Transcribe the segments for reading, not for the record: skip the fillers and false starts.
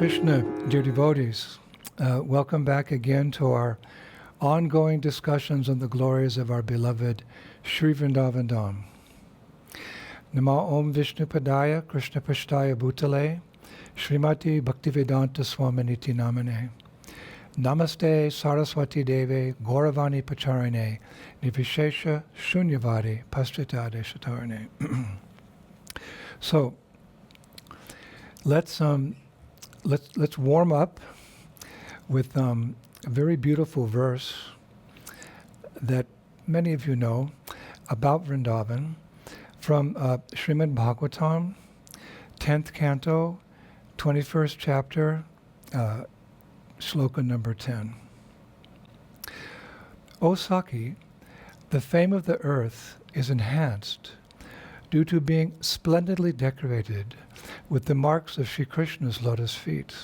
Krishna, dear devotees. Welcome back again to our ongoing discussions on the glories of our beloved Sri Vrindavan Dham. Nama Om Vishnu Padaya Krishna Pashtaya Bhutale Srimati Bhaktivedanta Swaminiti Namane Namaste Saraswati Deve Gauravani Pacharane Nivishesha Shunyavadi Pastrita Shatarane. So let's warm up with a very beautiful verse that many of you know about Vrindavan from Srimad Bhagavatam, 10th canto, 21st chapter, shloka number 10. O Saki, the fame of the earth is enhanced due to being splendidly decorated with the marks of Sri Krishna's lotus feet.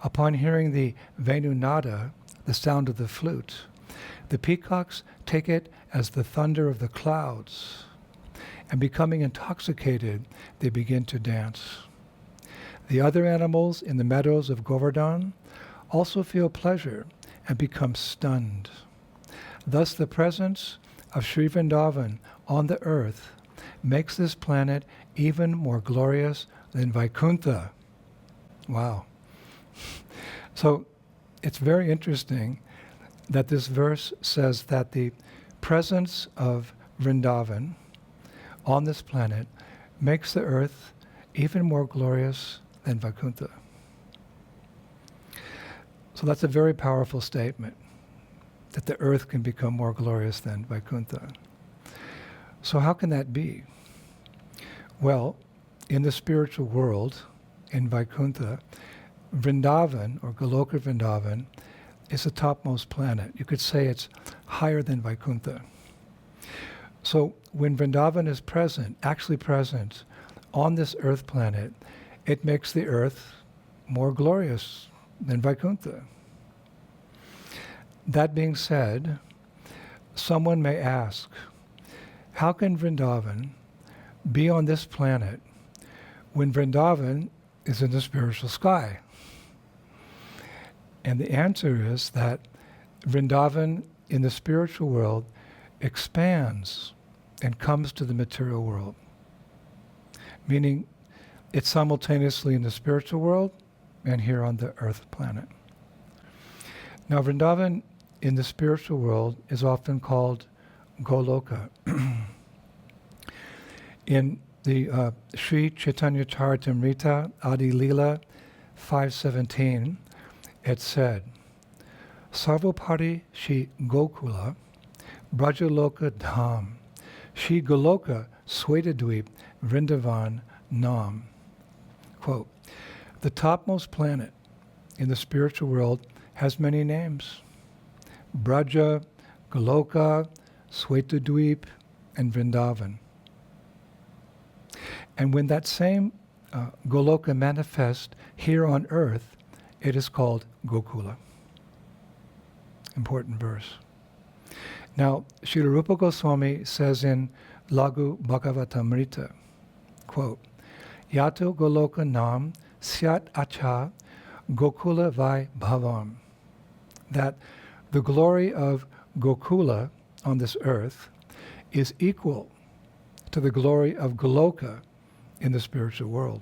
Upon hearing the Venunada, the sound of the flute, the peacocks take it as the thunder of the clouds, and becoming intoxicated, they begin to dance. The other animals in the meadows of Govardhan also feel pleasure and become stunned. Thus the presence of Sri Vrindavan on the earth makes this planet even more glorious than Vaikuntha. Wow. So it's very interesting that this verse says that the presence of Vrindavan on this planet makes the earth even more glorious than Vaikuntha. So that's a very powerful statement, that the earth can become more glorious than Vaikuntha. So how can that be? Well, in the spiritual world, in Vaikuntha, Vrindavan, or Goloka Vrindavan, is the topmost planet. You could say it's higher than Vaikuntha. So when Vrindavan is present, actually present, on this earth planet, it makes the earth more glorious than Vaikuntha. That being said, someone may ask, how can Vrindavan be on this planet when Vrindavan is in the spiritual sky? And the answer is that Vrindavan in the spiritual world expands and comes to the material world, meaning it's simultaneously in the spiritual world and here on the earth planet. Now Vrindavan in the spiritual world is often called Goloka. In the Sri Chaitanya Charitamrita Adi Lila 5:17, it said, Sarvapari Shri Gokula Brajaloka Dham Shri Goloka Swetadweep Vrindavan Nam. Quote, the topmost planet in the spiritual world has many names. Braja, Goloka, Swetadweep, and Vrindavan. And when that same Goloka manifests here on earth, it is called Gokula. Important verse. Now, Srila Rupa Goswami says in Lagu Bhagavatamrita, quote, Yato Goloka Nam Syat Acha Gokula Vai Bhavam, that the glory of Gokula on this earth is equal to the glory of Goloka in the spiritual world.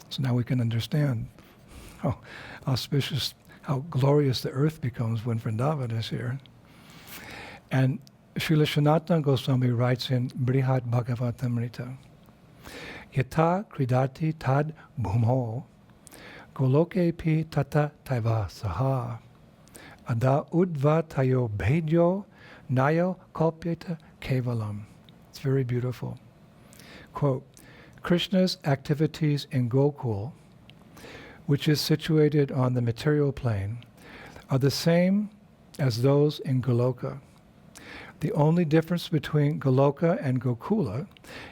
So now we can understand how auspicious, how glorious the earth becomes when Vrindavan is here. And Srila Sanatana Goswami writes in Brihad Bhagavatamrita, Yata kridati tad bhumho goloke pi tata taiva saha ada udva tayo bhedyo nayo kalpyeta kevalam. It's very beautiful. Quote, Krishna's activities in Gokul, which is situated on the material plane, are the same as those in Goloka. The only difference between Goloka and Gokula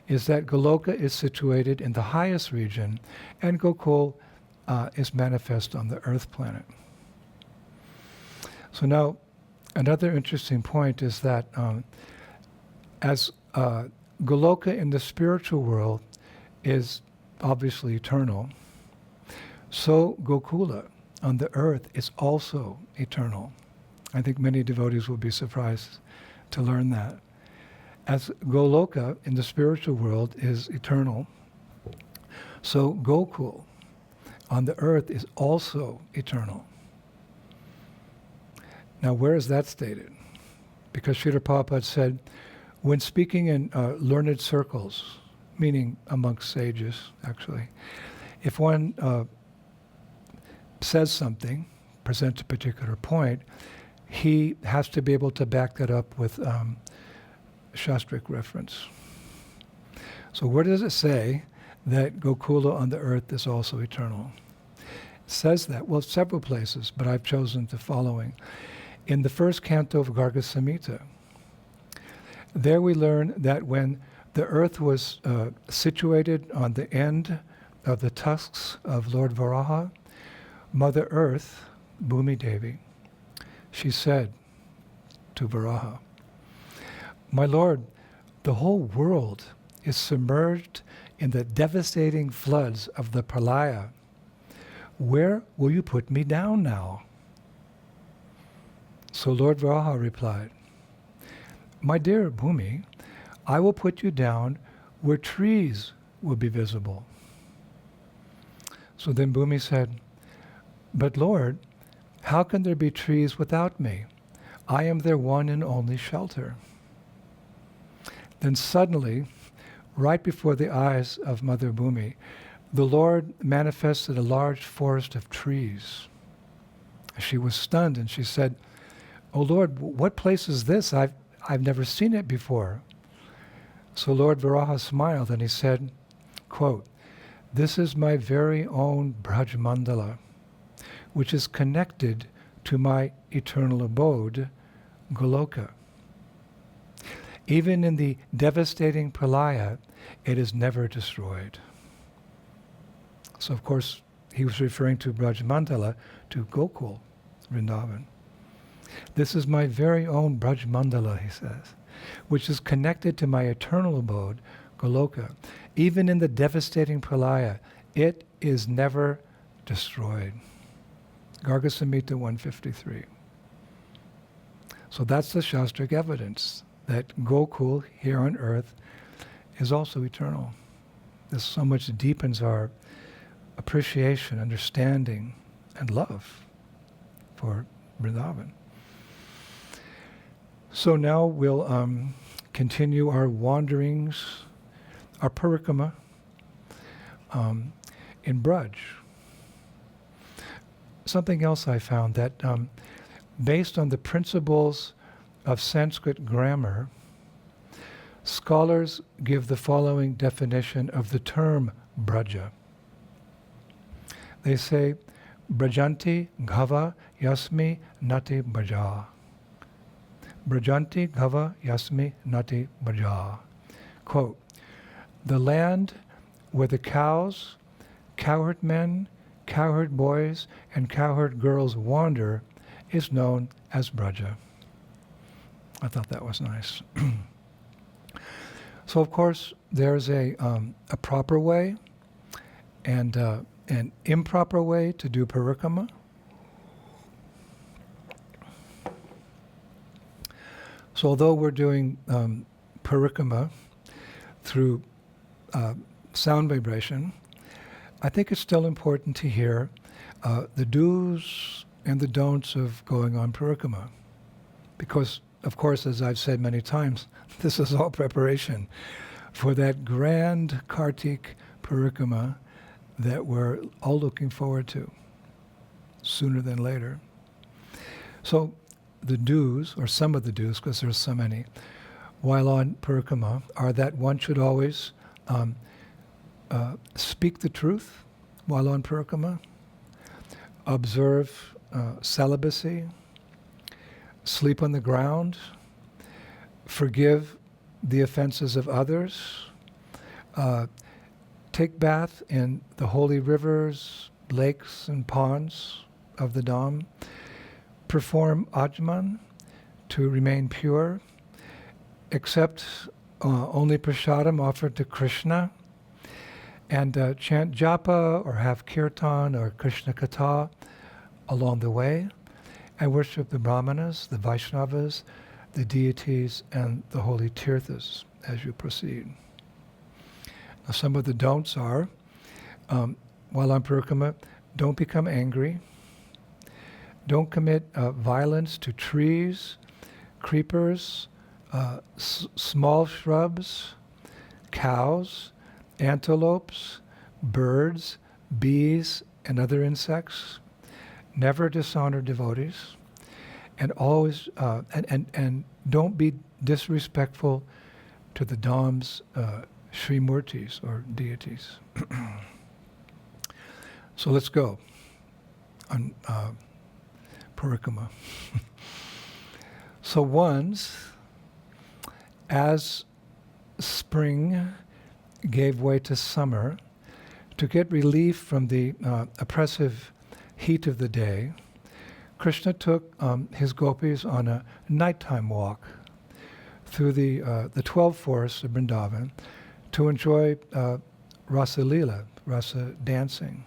is that Goloka is situated in the highest region and Gokul is manifest on the earth planet. So now, another interesting point is that as Goloka in the spiritual world is obviously eternal, so Gokula on the earth is also eternal. I think many devotees will be surprised to learn that. As Goloka in the spiritual world is eternal, so Gokul on the earth is also eternal. Now, where is that stated? Because Srila Prabhupada said, when speaking in learned circles, meaning amongst sages, actually, if one says something, presents a particular point, he has to be able to back that up with Shastric reference. So where does it say that Gokula on the earth is also eternal? It says that, well, several places, but I've chosen the following. In the first canto of Garga Samhita, there we learn that when the earth was situated on the end of the tusks of Lord Varaha, Mother Earth, Bhumi Devi, she said to Varaha, "My Lord, the whole world is submerged in the devastating floods of the Pralaya. Where will you put me down now?" So Lord Varaha replied, "My dear Bhumi, I will put you down where trees will be visible." So then Bhumi said, "But Lord, how can there be trees without me? I am their one and only shelter." Then suddenly, right before the eyes of Mother Bhumi, the Lord manifested a large forest of trees. She was stunned and she said, "Oh Lord, what place is this? I've never seen it before." So Lord Varaha smiled and he said, quote, "This is my very own Braj Mandala, which is connected to my eternal abode, Goloka. Even in the devastating Pralaya, it is never destroyed." So of course, he was referring to Braj Mandala, to Gokul, Vrindavan. "This is my very own Braj Mandala," he says, "which is connected to my eternal abode, Goloka. Even in the devastating Pralaya, it is never destroyed." Garga Samhita 153. So that's the Shastric evidence that Gokul here on earth is also eternal. This so much deepens our appreciation, understanding, and love for Vrindavan. So now we'll continue our wanderings, our parikrama in Braj. Something else I found that based on the principles of Sanskrit grammar, scholars give the following definition of the term Braja. They say, "Brajanti ghava yasmi nati braja." Brajanti ghava yasmi nati braja. Quote, "The land where the cows, cowherd men, cowherd boys, and cowherd girls wander is known as Braja." I thought that was nice. So of course, there's a proper way and an improper way to do parikrama. So although we're doing parikrama through sound vibration, I think it's still important to hear the do's and the don'ts of going on parikrama. Because, of course, as I've said many times, this is all preparation for that grand Kartik parikrama that we're all looking forward to sooner than later. So the do's, or some of the do's, because there's so many, while on parikrama, are that one should always speak the truth while on parikrama, observe celibacy, sleep on the ground, forgive the offenses of others, take bath in the holy rivers, lakes, and ponds of the Dham, perform ajman to remain pure, accept only prasadam offered to Krishna, and chant japa or have kirtan or Krishna katha along the way, and worship the brahmanas, the Vaishnavas, the deities, and the holy tirthas as you proceed. Now, some of the don'ts are, while on parikrama, don't become angry, don't commit violence to trees, creepers, small shrubs, cows, antelopes, birds, bees, and other insects. Never dishonor devotees, and always and don't be disrespectful to the Dhams, Srimurtis, or deities. So let's go on parikrama. So once, as spring gave way to summer, to get relief from the oppressive heat of the day, Krishna took his gopis on a nighttime walk through the 12 forests of Vrindavan to enjoy rasa lila, rasa dancing.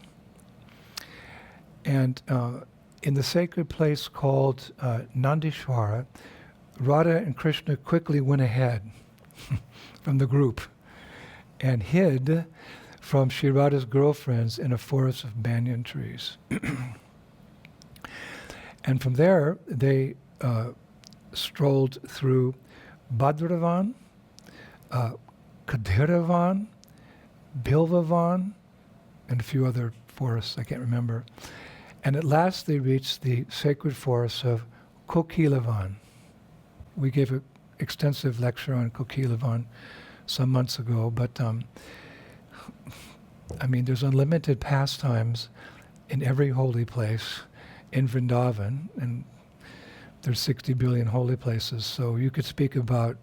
And in the sacred place called Nandishwara, Radha and Krishna quickly went ahead from the group and hid from Sri Radha's girlfriends in a forest of banyan trees. And from there, they strolled through Bhadravan, Kadiravan, Bilvavan, and a few other forests I can't remember. And at last they reached the sacred forest of Kokilavan. We gave an extensive lecture on Kokilavan some months ago, but I mean, there's unlimited pastimes in every holy place in Vrindavan, and there's 60 billion holy places, so you could speak about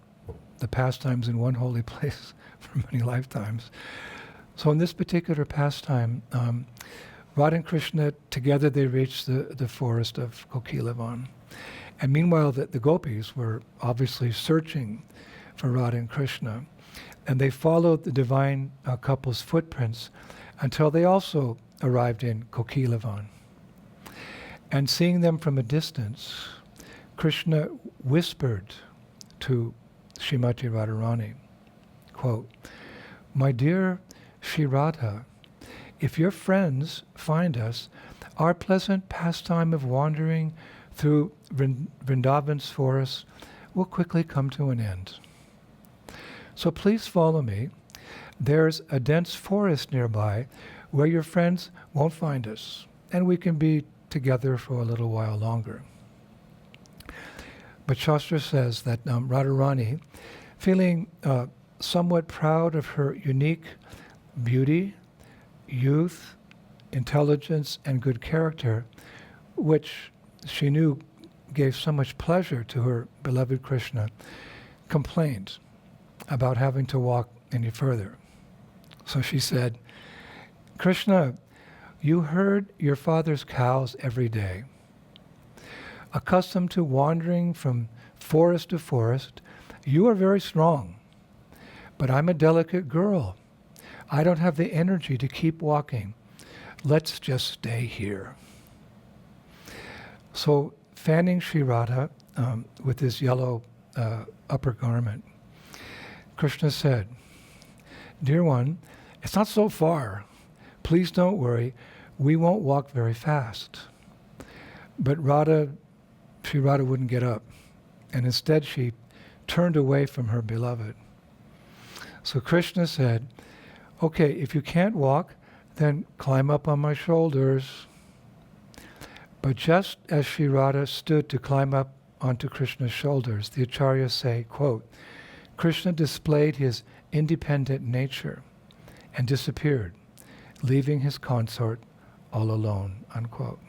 the pastimes in one holy place for many lifetimes. So in this particular pastime, Radha and Krishna, together they reached the forest of Kokilavan. And meanwhile, the gopis were obviously searching for Radha and Krishna, and they followed the divine couple's footprints until they also arrived in Kokilavan. And seeing them from a distance, Krishna whispered to Srimati Radharani, quote, "My dear Sri Radha, if your friends find us, our pleasant pastime of wandering through Vrindavan's forest will quickly come to an end. So please follow me. There's a dense forest nearby where your friends won't find us, and we can be together for a little while longer." But Shastra says that Radharani, feeling somewhat proud of her unique beauty, youth, intelligence, and good character, which she knew gave so much pleasure to her beloved Krishna, complained about having to walk any further. So she said, "Krishna, you herd your father's cows every day. Accustomed to wandering from forest to forest, you are very strong. But I'm a delicate girl. I don't have the energy to keep walking. Let's just stay here." So fanning Sri Radha with his yellow upper garment, Krishna said, "Dear one, it's not so far. Please don't worry. We won't walk very fast." But Sri Radha wouldn't get up, and instead she turned away from her beloved. So Krishna said, "Okay, if you can't walk, then climb up on my shoulders." But just as Sri Radha stood to climb up onto Krishna's shoulders, the acharyas say, quote, "Krishna displayed his independent nature and disappeared, leaving his consort all alone," unquote.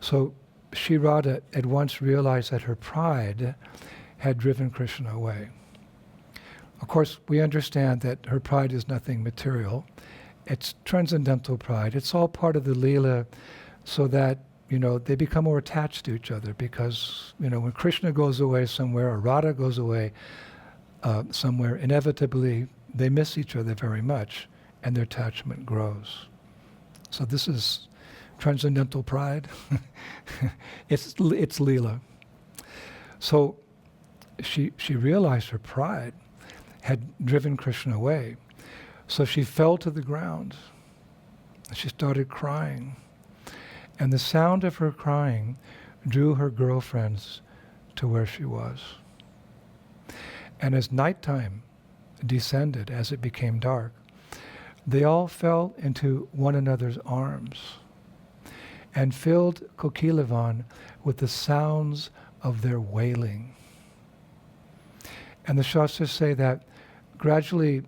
So Sri Radha at once realized that her pride had driven Krishna away. Of course, we understand that her pride is nothing material. It's transcendental pride. It's all part of the Leela so that, they become more attached to each other because, when Krishna goes away somewhere or Radha goes away somewhere, inevitably, they miss each other very much, and their attachment grows. So this is transcendental pride. It's Leela. So she realized her pride had driven Krishna away. So she fell to the ground. She started crying. And the sound of her crying drew her girlfriends to where she was. And as nighttime descended, as it became dark, they all fell into one another's arms and filled Kokilavan with the sounds of their wailing. And the Shastras say that gradually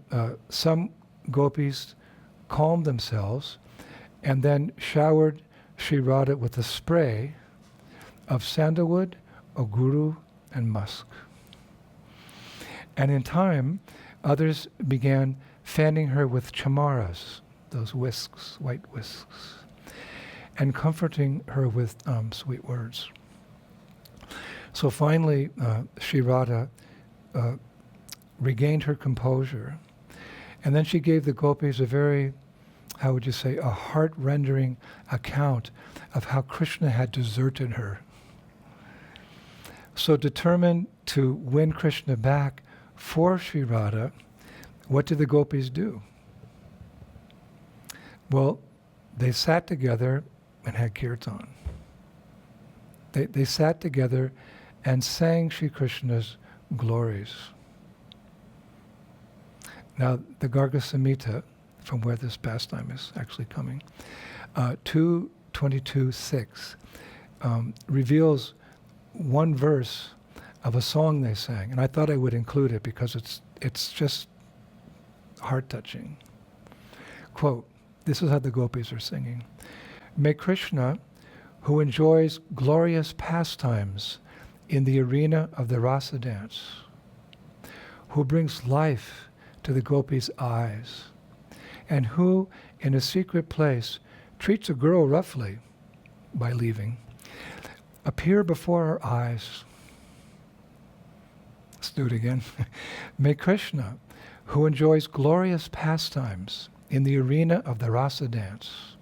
some gopis calmed themselves and then showered Sri Radha with a spray of sandalwood, aguru, and musk. And in time, others began fanning her with chamaras, those whisks, white whisks, and comforting her with sweet words. So finally, Sri Radha regained her composure. And then she gave the gopis a very, how would you say, a heart-rendering account of how Krishna had deserted her. So determined to win Krishna back for Sri Radha, what did the gopis do? Well, they sat together and had kirtan. They sat together and sang Sri Krishna's glories. Now, the Garga Samhita, from where this pastime is actually coming, 222.6, reveals one verse of a song they sang, and I thought I would include it because it's just heart-touching. Quote, this is how the gopis are singing. May Krishna, who enjoys glorious pastimes in the arena of the rasa dance, who brings life to the gopis' eyes, and who, in a secret place, treats a girl roughly by leaving, appear before our eyes. Let's do it again. May Krishna, who enjoys glorious pastimes in the arena of the rasa dance,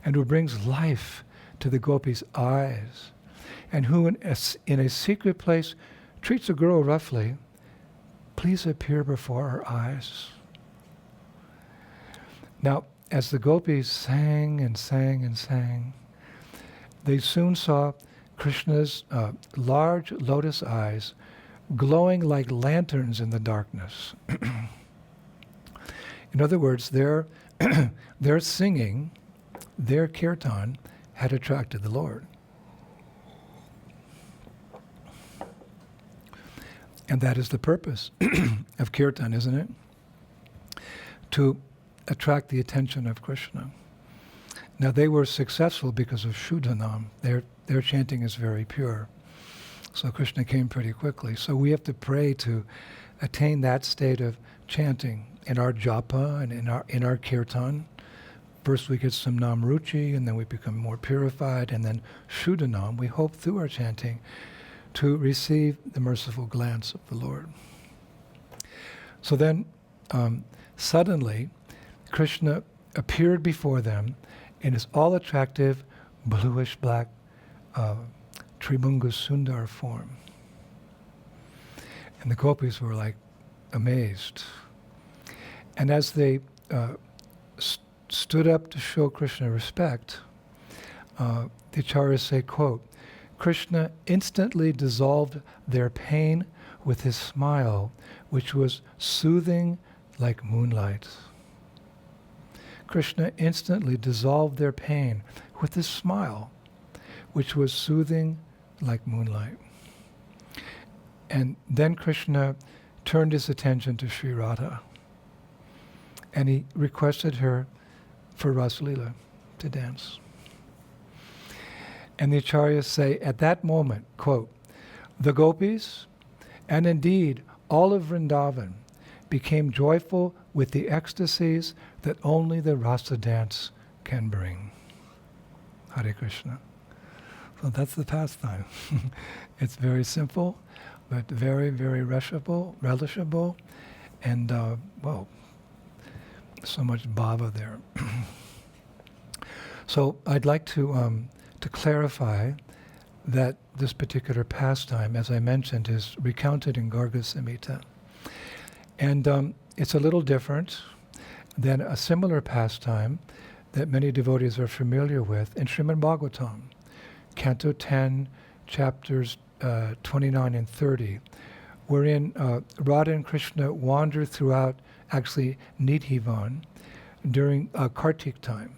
and who brings life to the gopis' eyes, and who in a secret place treats a girl roughly, please appear before our eyes. Now, as the gopis sang and sang and sang, they soon saw Krishna's large lotus eyes glowing like lanterns in the darkness. In other words, their singing, their kirtan, had attracted the Lord. And that is the purpose of kirtan, isn't it? To attract the attention of Krishna. Now they were successful because of Shuddhanam. Their chanting is very pure. So Krishna came pretty quickly. So we have to pray to attain that state of chanting in our japa and in our kirtan. First we get some namruchi, and then we become more purified, and then Shuddhanam, we hope through our chanting to receive the merciful glance of the Lord. So then, suddenly, Krishna appeared before them in his all-attractive, bluish-black, Tribunga Sundar form. And the gopis were like amazed. And as they stood up to show Krishna respect, the acharyas say, quote, Krishna instantly dissolved their pain with his smile, which was soothing like moonlight. Krishna instantly dissolved their pain with his smile, which was soothing like moonlight. And then Krishna turned his attention to Sri Radha, and he requested her for Rasalila, to dance. And the acharyas say, at that moment, quote, the gopis, and indeed all of Vrindavan, became joyful with the ecstasies that only the rasa dance can bring. Hare Krishna. So that's the pastime. It's very simple, but very, very relishable, And, well, so much bhava there. So I'd like to clarify that this particular pastime, as I mentioned, is recounted in Garga Samhita. And it's a little different than a similar pastime that many devotees are familiar with in Srimad Bhagavatam, Canto 10, chapters 29 and 30, wherein Radha and Krishna wander throughout, actually, Nidhivan during Kartik time.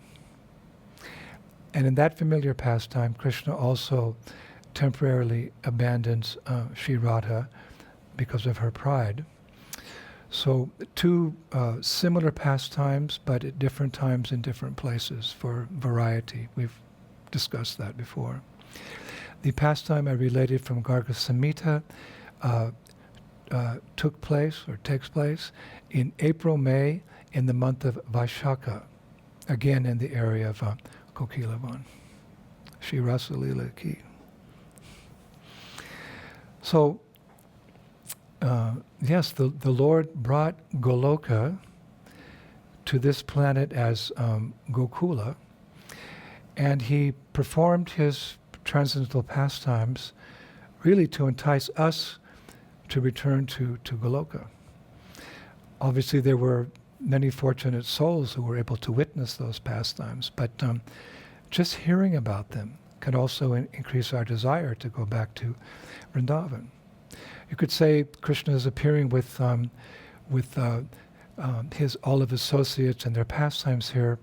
And in that familiar pastime, Krishna also temporarily abandons Sri Radha because of her pride. So two similar pastimes, but at different times in different places for variety. We've discussed that before. The pastime I related from Garga Samhita took place, or takes place, in April-May in the month of Vaishakha, again in the area of Kokilavan. Shri Rasa Leela Ki. So, yes, the Lord brought Goloka to this planet as Gokula, and he performed his transcendental pastimes really to entice us to return to Goloka. Obviously, there were many fortunate souls who were able to witness those pastimes, but just hearing about them can also increase our desire to go back to Vrindavan. You could say Krishna is appearing with his all of his associates and their pastimes here,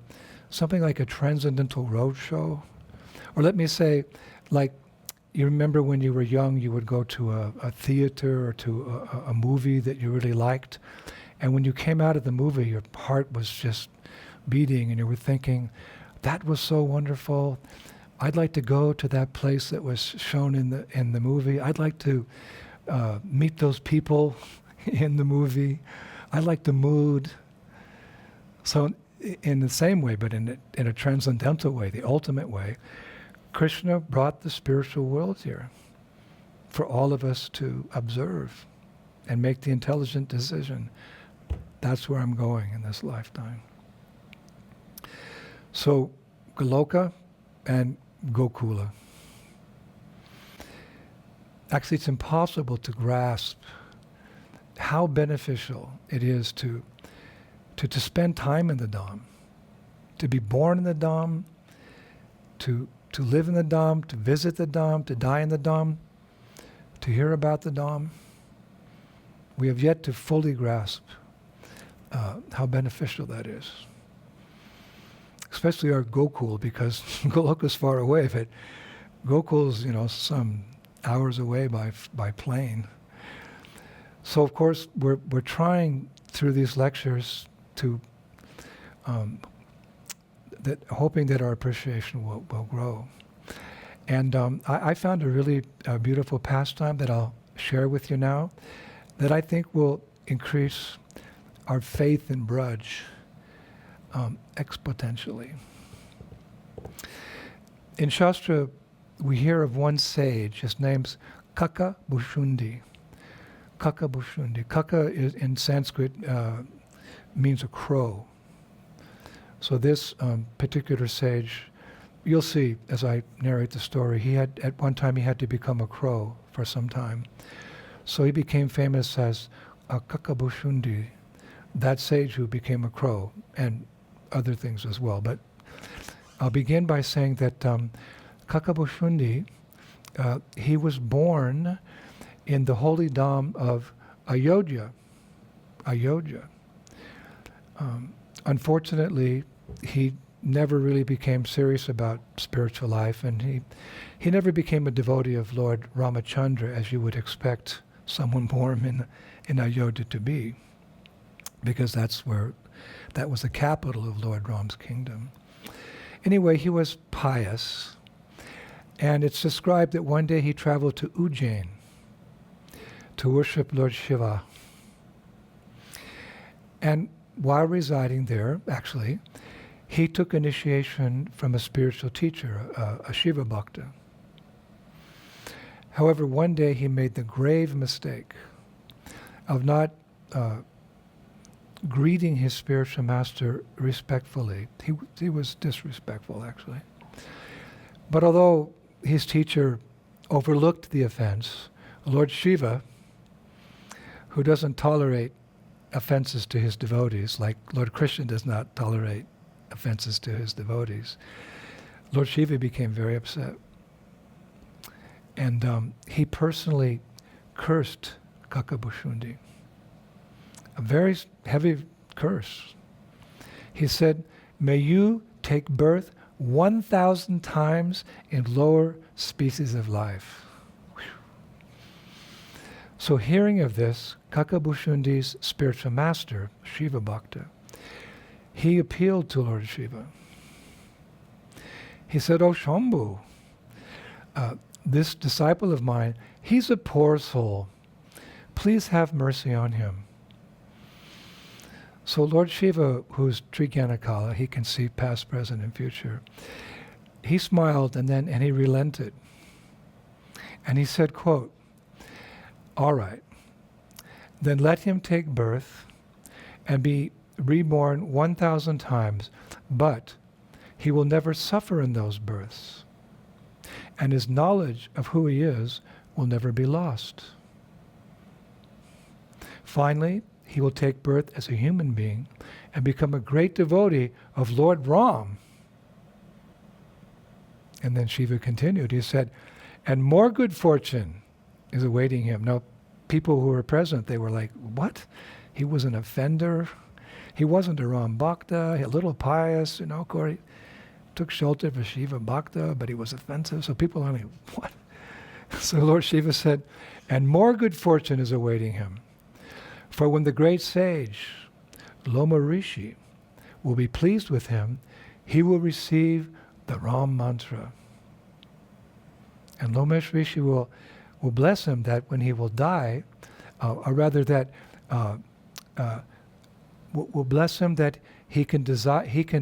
something like a transcendental roadshow. Or let me say, like, you remember when you were young, you would go to a theater or to a movie that you really liked, and when you came out of the movie, your heart was just beating, and you were thinking, that was so wonderful. I'd like to go to that place that was shown in the movie. I'd like to meet those people in the movie. I like the mood. So in the same way, but in a transcendental way, the ultimate way, Krishna brought the spiritual world here for all of us to observe and make the intelligent decision. That's where I'm going in this lifetime. So Goloka and Gokula. Actually, it's impossible to grasp how beneficial it is to spend time in the Dham, to be born in the Dham, to live in the Dham, to visit the Dham, to die in the Dham, to hear about the Dham. We have yet to fully grasp how beneficial that is. Especially our Gokul, because Goloka's far away, but Gokul's, some hours away by plane. So of course we're trying through these lectures to hoping that our appreciation will grow. And I found a really beautiful pastime that I'll share with you now that I think will increase our faith in Braj exponentially. In Shastra, we hear of one sage. His name's Kaka Bhushundi. Kaka Bhushundi. Kaka is, in Sanskrit means a crow. So this particular sage, you'll see as I narrate the story, at one time he had to become a crow for some time. So he became famous as Kaka Bhushundi, that sage who became a crow, and other things as well. But I'll begin by saying that Kaka Bhushundi, he was born in the holy Dham of Ayodhya. Unfortunately, he never really became serious about spiritual life, and he never became a devotee of Lord Ramachandra, as you would expect someone born in Ayodhya to be, because that was the capital of Lord Ram's kingdom. Anyway, he was pious, and it's described that one day he traveled to Ujjain to worship Lord Shiva. And while residing there, actually, he took initiation from a spiritual teacher, a Shiva Bhakta. However, one day he made the grave mistake of not greeting his spiritual master respectfully. He was disrespectful, actually. But although his teacher overlooked the offense, Lord Shiva, who doesn't tolerate offenses to his devotees, like Lord Krishna does not tolerate offenses to his devotees, Lord Shiva became very upset. And he personally cursed Kakabushundi. A very heavy curse. He said, "May you take birth 1,000 times in lower species of life." Whew. So hearing of this, Kakabushundi's spiritual master, Shiva Bhakta, he appealed to Lord Shiva. He said, "Oh Shambhu, this disciple of mine, he's a poor soul. Please have mercy on him." So Lord Shiva, who's Triganakala, he can see past, present, and future, he smiled and he relented. And he said, quote, "All right, then let him take birth and be reborn 1,000 times, but he will never suffer in those births, and his knowledge of who he is will never be lost. Finally, he will take birth as a human being and become a great devotee of Lord Ram." And then Shiva continued. He said, "And more good fortune is awaiting him." Now, people who were present, they were like, "What? He was an offender? He wasn't a Ram Bhakta, a little pious, He took shelter for Shiva Bhakta, but he was offensive." So people are like, "What?" So Lord Shiva said, "And more good fortune is awaiting him. For when the great sage, Loma Rishi, will be pleased with him, he will receive the Ram mantra. And Loma Rishi will bless him that when he will die, will bless him that he can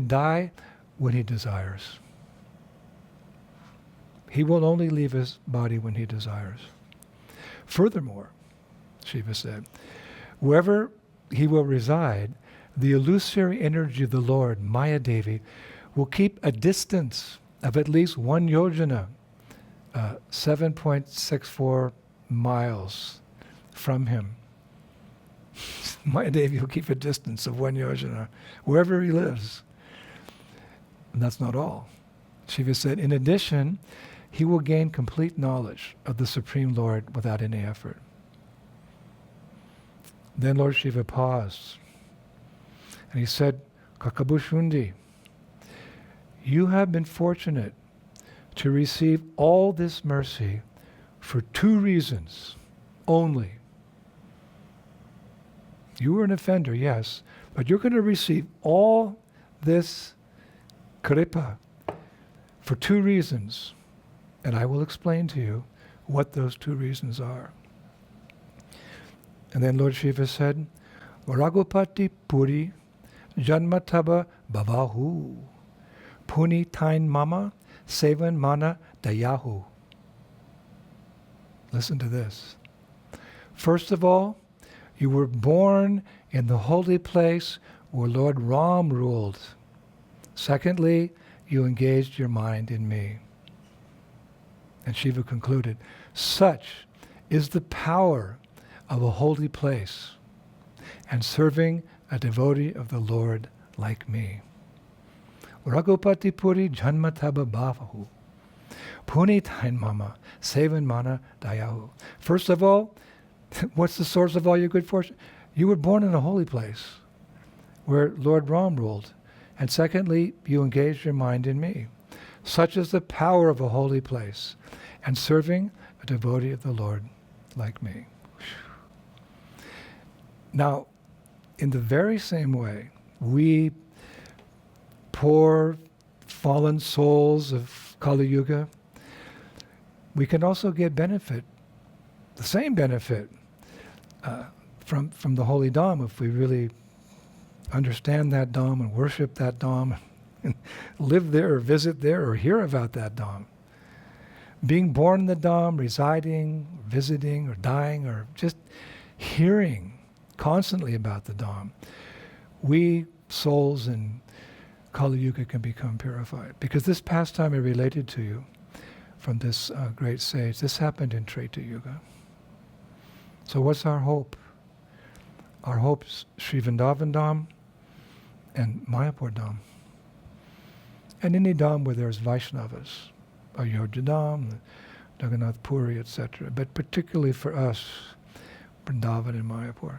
die when he desires. He will only leave his body when he desires. Furthermore," Shiva said, "wherever he will reside, the illusory energy of the Lord, Maya Devi, will keep a distance of at least 1 yojana, 7.64 miles from him." Maya Devi will keep a distance of 1 yojana, wherever he lives. And that's not all. Shiva said, in addition, he will gain complete knowledge of the Supreme Lord without any effort. Then Lord Shiva paused, and he said, "Kakabushundi, you have been fortunate to receive all this mercy for 2 reasons only. You were an offender, yes, but you're going to receive all this kripa for 2 reasons, and I will explain to you what those 2 reasons are." And then Lord Shiva said, "Raghupati Puri Janmataba Bhavahu Puni Tain Mama Sevan Mana Dayahu." Listen to this. First of all, you were born in the holy place where Lord Ram ruled. Secondly, you engaged your mind in me. And Shiva concluded, "Such is the power of a holy place and serving a devotee of the Lord like me. Raghupati Puri Janmataba Bhavahu Punitain Mama Sevan Mana Dayahu." First of all, what's the source of all your good fortune? You were born in a holy place where Lord Ram ruled. And secondly, you engaged your mind in me. Such is the power of a holy place and serving a devotee of the Lord like me. Now, in the very same way, we poor, fallen souls of Kali Yuga, we can also get benefit, the same benefit, from the holy Dham if we really understand that Dham and worship that Dham and live there or visit there or hear about that Dham. Being born in the Dham, residing, visiting, or dying, or just hearing constantly about the Dham, we souls in Kali Yuga can become purified. Because this pastime I related to you from this great sage, this happened in Treta Yuga. So what's our hope? Our hope is Sri Vrindavan Dham and Mayapur Dham. And any Dham where there's Vaishnavas, Ayodhya Dham, Jagannath Puri, etc. But particularly for us, Vrindavan and Mayapur.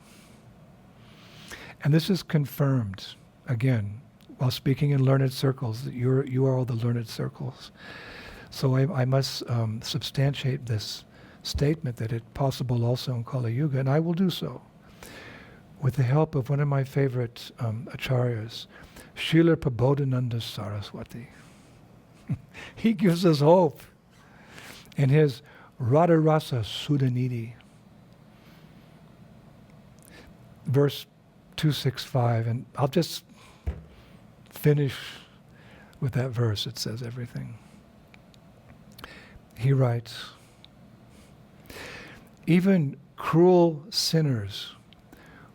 And this is confirmed, again, while speaking in learned circles, that you are all the learned circles. So I must substantiate this statement that it's possible also in Kali Yuga, and I will do so with the help of one of my favorite acharyas, Srila Prabodhananda Saraswati. He gives us hope in his Radha Rasa Sudhanidhi. Verse 265, and I'll just finish with that verse. It says everything. He writes, even cruel sinners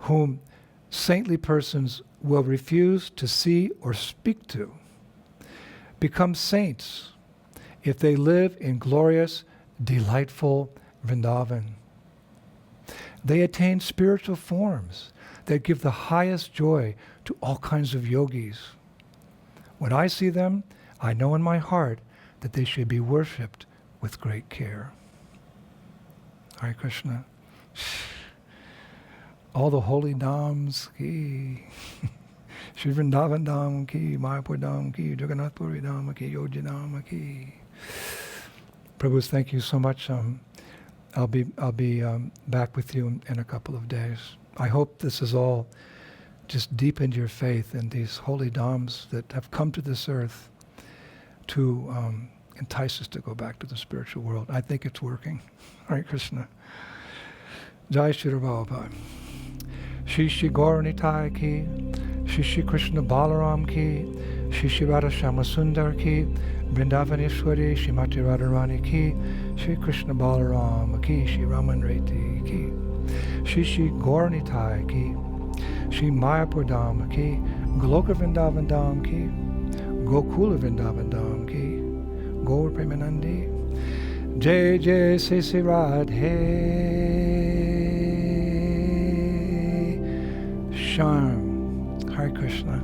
whom saintly persons will refuse to see or speak to become saints if they live in glorious, delightful Vrindavan. They attain spiritual forms that give the highest joy to all kinds of yogis. When I see them, I know in my heart that they should be worshipped with great care. Hare Krishna. All the holy dhams ki, Sri Vrindavan dham ki, Mayapur dham ki, Jagannath Puri dham ki, Ayodhya dham ki. Prabhus, thank you so much. I'll be back with you in a couple of days. I hope this has all just deepened your faith in these holy dhams that have come to this earth to entice us to go back to the spiritual world. I think it's working. Hare Krishna. Jai Shri Prabhupada. Shri Shri Gaura Nitai ki, Shri Shri Krishna Balaram ki, Shri Shri Radha Shyamasundar ki, Vrindavaneshwari Shrimati Radharani ki, Shri Krishna Balaram ki, Shri Raman Reti ki, Shri Shri Gaura Nitai ki, Shri Mayapur Dham ki, Goloka Vrindavan Dham ki, Gokula Vrindavan Dham ki, Gaur Premanandi, Jai Jai Sri Radhe Sharm. Hare Krishna.